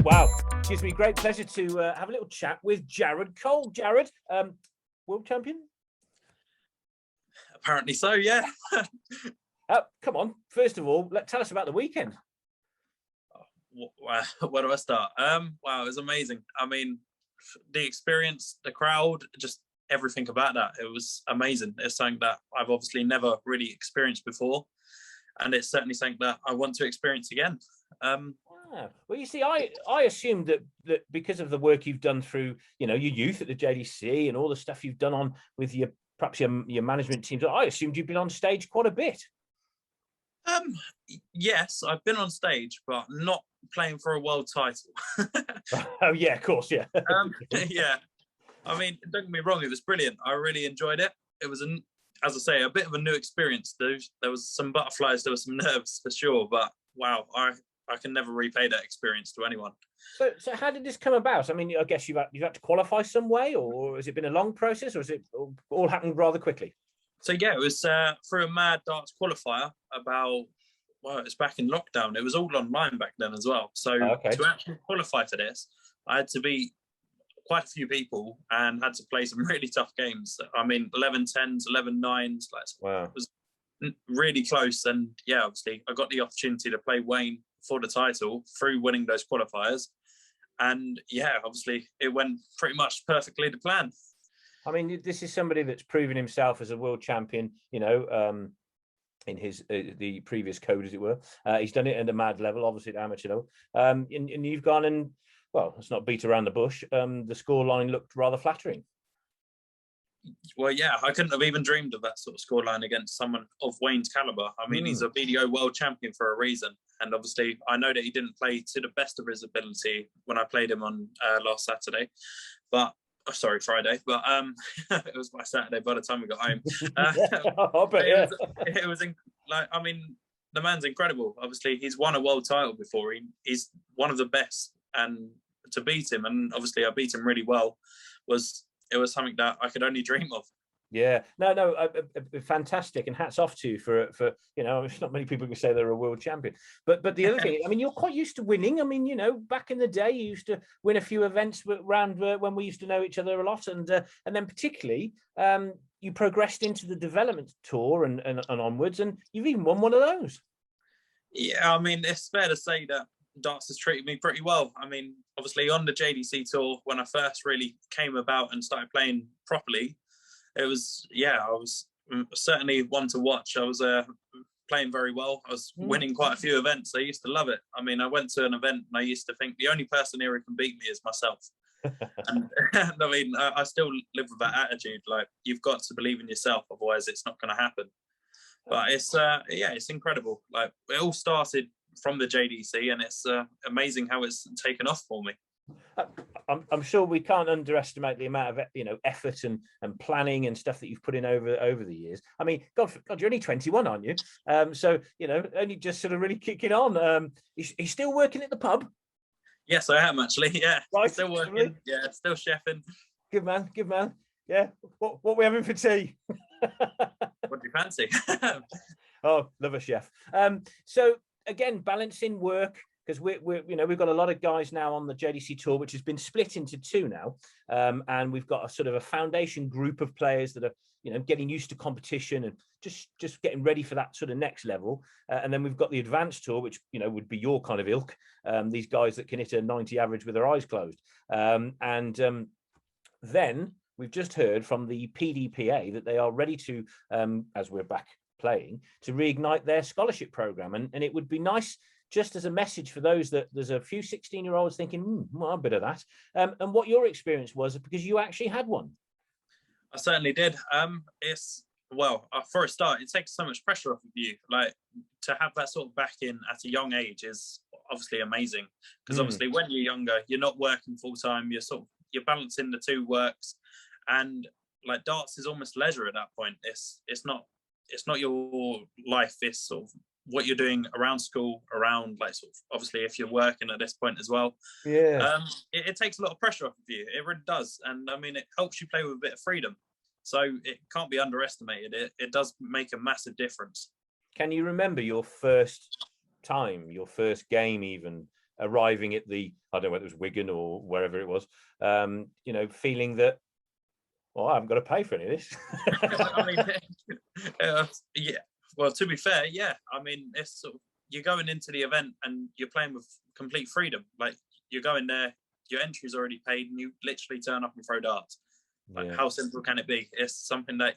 Wow, gives me great pleasure to have a little chat with Jared Cole. Jared, world champion? Apparently so, yeah. Come on, first of all, tell us about the weekend. Where do I start? Wow, it was amazing. I mean, the experience, the crowd, just everything about that. It was amazing. It's something that I've obviously never really experienced before. And it's certainly something that I want to experience again. Well, you see, I assumed that because of the work you've done through, your youth at the JDC and all the stuff you've done on with perhaps your management teams, I assumed you'd been on stage quite a bit. Yes, I've been on stage, but not playing for a world title. Oh yeah, of course, yeah. Yeah. I mean, don't get me wrong, it was brilliant. I really enjoyed it. It was, as I say, a bit of a new experience. There was some butterflies, there was some nerves for sure, but wow, I can never repay that experience to anyone. So how did this come about? I mean, I guess you've had to qualify some way, or has it been a long process, or has it all happened rather quickly? So yeah, it was through a Mad Darts qualifier it's back in lockdown. It was all online back then as well. So to actually qualify for this, I had to beat quite a few people and had to play some really tough games. I mean, 11-10s, 11-9s. Wow. It was really close. And yeah, obviously, I got the opportunity to play Wayne for the title through winning those qualifiers. And yeah, obviously, it went pretty much perfectly to plan. I mean, this is somebody that's proven himself as a world champion, in his the previous code, as it were. He's done it at a mad level, obviously at amateur level. And you've gone and, well, let's not beat around the bush. The scoreline looked rather flattering. Well, yeah, I couldn't have even dreamed of that sort of scoreline against someone of Wayne's caliber. I mean, he's a BDO world champion for a reason. And obviously, I know that he didn't play to the best of his ability when I played him on last Saturday. But Friday, but it was by Saturday by the time we got home. It was I mean, the man's incredible. Obviously, he's won a world title before. He's one of the best, and to beat him, and obviously I beat him really well, was something that I could only dream of. Yeah, no, fantastic, and hats off to you for it's not many people can say they're a world champion. But the other thing, I mean, you're quite used to winning. I mean, back in the day, you used to win a few events around when we used to know each other a lot, and then particularly you progressed into the development tour and onwards, and you've even won one of those. Yeah, I mean, it's fair to say that darts has treated me pretty well. I mean, obviously on the JDC tour, when I first really came about and started playing properly, I was certainly one to watch. I was playing very well. I was winning quite a few events. I used to love it. I mean, I went to an event and I used to think the only person here who can beat me is myself. and I mean, I still live with that attitude. Like, you've got to believe in yourself, otherwise it's not going to happen. But it's incredible. Like, it all started from the JDC, and it's amazing how it's taken off for me. I'm sure we can't underestimate the amount of effort and planning and stuff that you've put in over the years. I mean, God, you're only 21, aren't you? So only just sort of really kicking on. He's still working at the pub? Yes, I am actually. Yeah, right. Still working. Really? Yeah, still chefing. Good man. Yeah. What we having for tea? What do you fancy? Oh, love a chef. So again, balancing work, because we've got a lot of guys now on the JDC tour, which has been split into two now, and we've got a sort of a foundation group of players that are getting used to competition and just getting ready for that sort of next level, and then we've got the advanced tour, which would be your kind of ilk, these guys that can hit a 90 average with their eyes closed, then we've just heard from the PDPA that they are ready to, as we're back playing, to reignite their scholarship program, and it would be nice, just as a message for those that there's a few 16-year-olds thinking, well, a bit of that, and what your experience was, because you actually had one. I certainly did. For a start, it takes so much pressure off of you. Like, to have that sort of backing at a young age is obviously amazing, because obviously when you're younger, you're not working full time. You're balancing the two works, and like, darts is almost leisure at that point. It's not your life. It's sort of what you're doing around school, around, like, sort of, obviously if you're working at this point as well. Yeah. It takes a lot of pressure off of you. It really does. And I mean, it helps you play with a bit of freedom. So it can't be underestimated. It does make a massive difference. Can you remember your first time, your first game even, arriving at the, I don't know whether it was Wigan or wherever it was, you know, feeling that, well, I haven't got to pay for any of this. I mean, yeah. Well, to be fair, yeah. I mean, it's sort of, you're going into the event and you're playing with complete freedom. Like, you're going there, your entry's already paid, and you literally turn up and throw darts. Like, how simple can it be? It's something that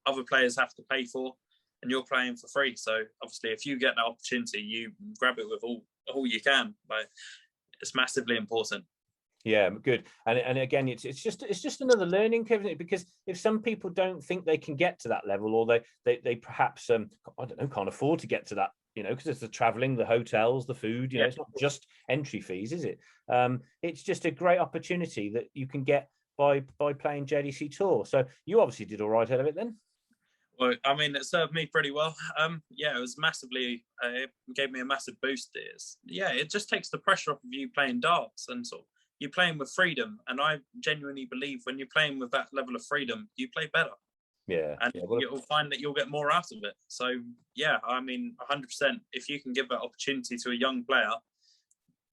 other players have to pay for, and you're playing for free. So obviously, if you get that opportunity, you grab it with all you can. Like, it's massively important. Yeah, good. And again, it's just another learning curve, isn't it? Because if some people don't think they can get to that level, or they perhaps I don't know, can't afford to get to that, you know, because it's the traveling, the hotels, the food, you know, it's not just entry fees, is it? It's just a great opportunity that you can get by playing JDC Tour. So you obviously did all right out of it then. Well, I mean, it served me pretty well. Yeah, it was massively, it gave me a massive boost. It just takes the pressure off of you playing darts, and sort of, you're playing with freedom. And I genuinely believe when you're playing with that level of freedom, you play better. Yeah. And you'll find that you'll get more out of it. So, yeah, I mean, 100%, if you can give that opportunity to a young player,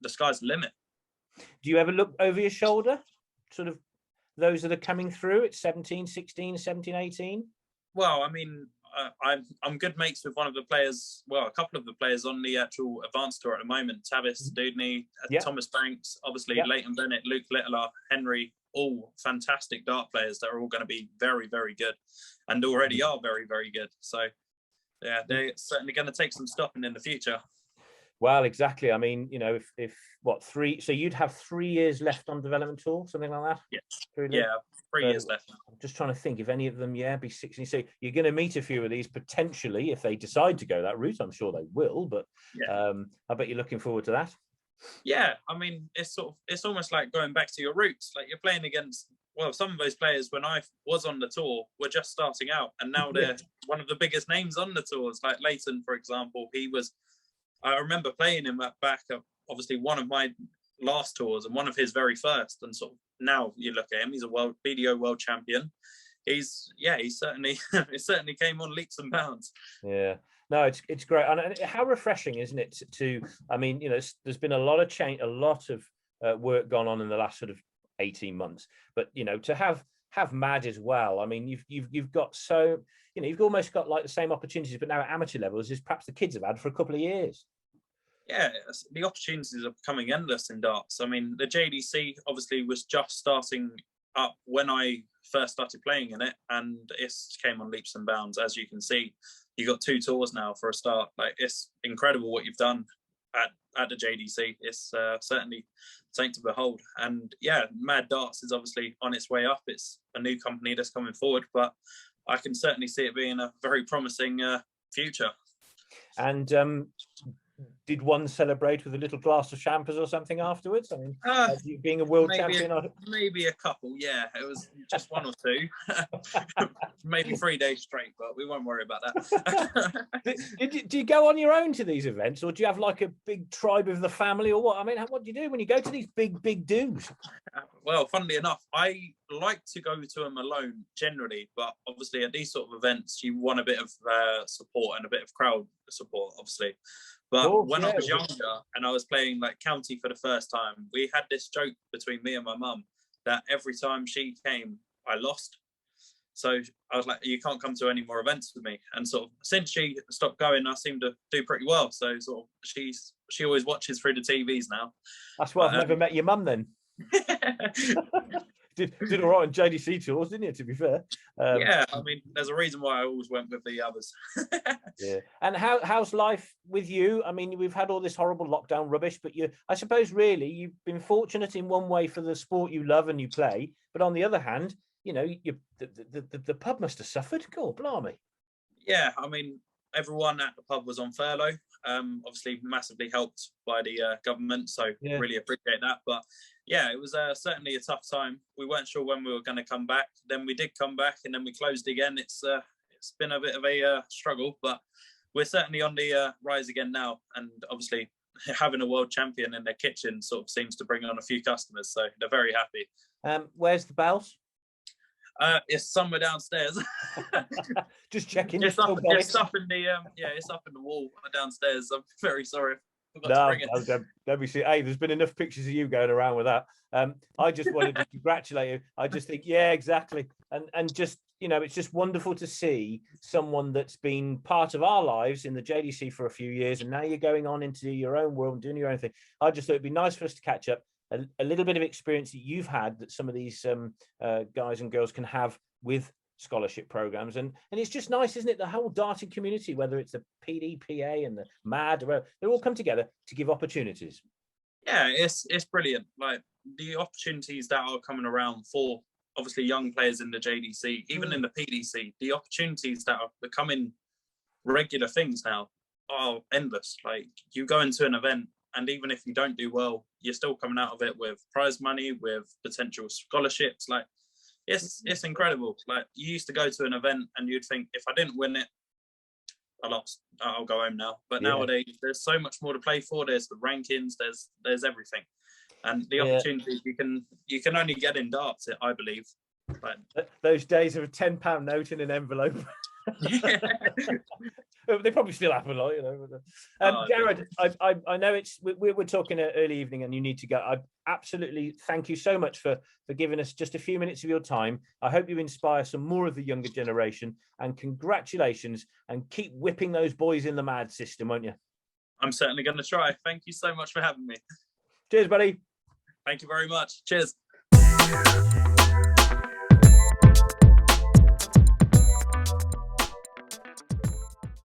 the sky's the limit. Do you ever look over your shoulder, sort of those that are coming through at 17, 16, 17, 18? Well, I mean, I'm good mates with one of the players, well, a couple of the players on the actual advanced tour at the moment. Tavis Dudney, Thomas Banks, obviously Leighton Bennett, Luke Littler, Henry, all fantastic dart players that are all going to be very, very good, and already are very, very good. So, yeah, they're certainly going to take some stopping in the future. Well, exactly. I mean, you know, if what, 3, so you'd have 3 years left on development tour, something like that? Yeah, 3 years left. I'm just trying to think if any of them, be 16. So you're going to meet a few of these potentially if they decide to go that route. I'm sure they will, but I bet you're looking forward to that. Yeah, I mean, it's almost like going back to your roots. Like, you're playing against, well, some of those players when I was on the tour were just starting out, and now they're one of the biggest names on the tours. Like Leighton, for example, I remember playing him back at obviously one of my last tours and one of his very first. And sort of now you look at him, he's a BDO world champion. He's certainly it certainly came on leaps and bounds. Yeah. No, it's great. And how refreshing, isn't it? I mean, you know, there's been a lot of change, a lot of work gone on in the last sort of 18 months. But, you know, to have Mad as well. I mean, you've got so, you know, you've almost got like the same opportunities, but now at amateur levels as perhaps the kids have had for a couple of years. Yeah, the opportunities are becoming endless in darts. I mean, the JDC obviously was just starting up when I first started playing in it, and it came on leaps and bounds. As you can see, you got 2 tours now for a start. Like, it's incredible what you've done at the JDC. It's certainly something to behold. And yeah, Mad Darts is obviously on its way up. It's a new company that's coming forward, but I can certainly see it being a very promising future. And did one celebrate with a little glass of champers or something afterwards? I mean, being a world champion, maybe a couple. Yeah, it was just 1 or 2, maybe 3 days straight, but we won't worry about that. Do you go on your own to these events, or do you have like a big tribe of the family, or what? I mean, what do you do when you go to these big do's? Well, funnily enough, I like to go to them alone generally, but obviously at these sort of events, you want a bit of support and a bit of crowd support, obviously. But when I was younger and I was playing like county for the first time, we had this joke between me and my mum that every time she came, I lost. So I was like, you can't come to any more events with me. And sort of since she stopped going, I seem to do pretty well. So sort of she always watches through the TVs now. That's why I've never met your mum then. did all right on JDC tours, didn't you, to be fair? Yeah, I mean, there's a reason why I always went with the others. Yeah. And how's life with you? I mean, we've had all this horrible lockdown rubbish, but I suppose really you've been fortunate in one way for the sport you love and you play, but on the other hand, you know, the pub must have suffered. God, blimey. Yeah, I mean, everyone at the pub was on furlough. Obviously massively helped by the government, so really appreciate that. But yeah, it was certainly a tough time. We weren't sure when we were going to come back. Then we did come back, and then we closed again. It's been a bit of a struggle, but we're certainly on the rise again now. And obviously, having a world champion in their kitchen sort of seems to bring on a few customers, so they're very happy. Where's the bells? It's somewhere downstairs. Just checking. It's up in the it's up in the wall downstairs. I'm very sorry. Forgot to No, bring it. don't be silly. Hey, there's been enough pictures of you going around with that. I just wanted to congratulate you. I just think, yeah, exactly. And just, you know, it's just wonderful to see someone that's been part of our lives in the JDC for a few years, and now you're going on into your own world and doing your own thing. I just thought it'd be nice for us to catch up, a little bit of experience that you've had that some of these guys and girls can have with scholarship programs, and it's just nice, isn't it? The whole darting community, whether it's the PDPA and the MAD, they all come together to give opportunities. Yeah, it's brilliant. Like the opportunities that are coming around for obviously young players in the JDC, even in the PDC, the opportunities that are becoming regular things now are endless. Like you go into an event, and even if you don't do well, you're still coming out of it with prize money, with potential scholarships. Like it's incredible. Like you used to go to an event and you'd think, if I didn't win it, I lost. I'll go home now. But nowadays, there's so much more to play for. There's the rankings. There's everything, and the opportunities you can only get in darts, I believe. But those days of a £10 note in an envelope. They probably still happen, like, you know. Jared, I know we're talking early evening and you need to go. I absolutely thank you so much for giving us just a few minutes of your time. I hope you inspire some more of the younger generation, and congratulations, and keep whipping those boys in the MAD system, won't you? I'm certainly going to try. Thank you so much for having me. Cheers, buddy. Thank you very much. Cheers.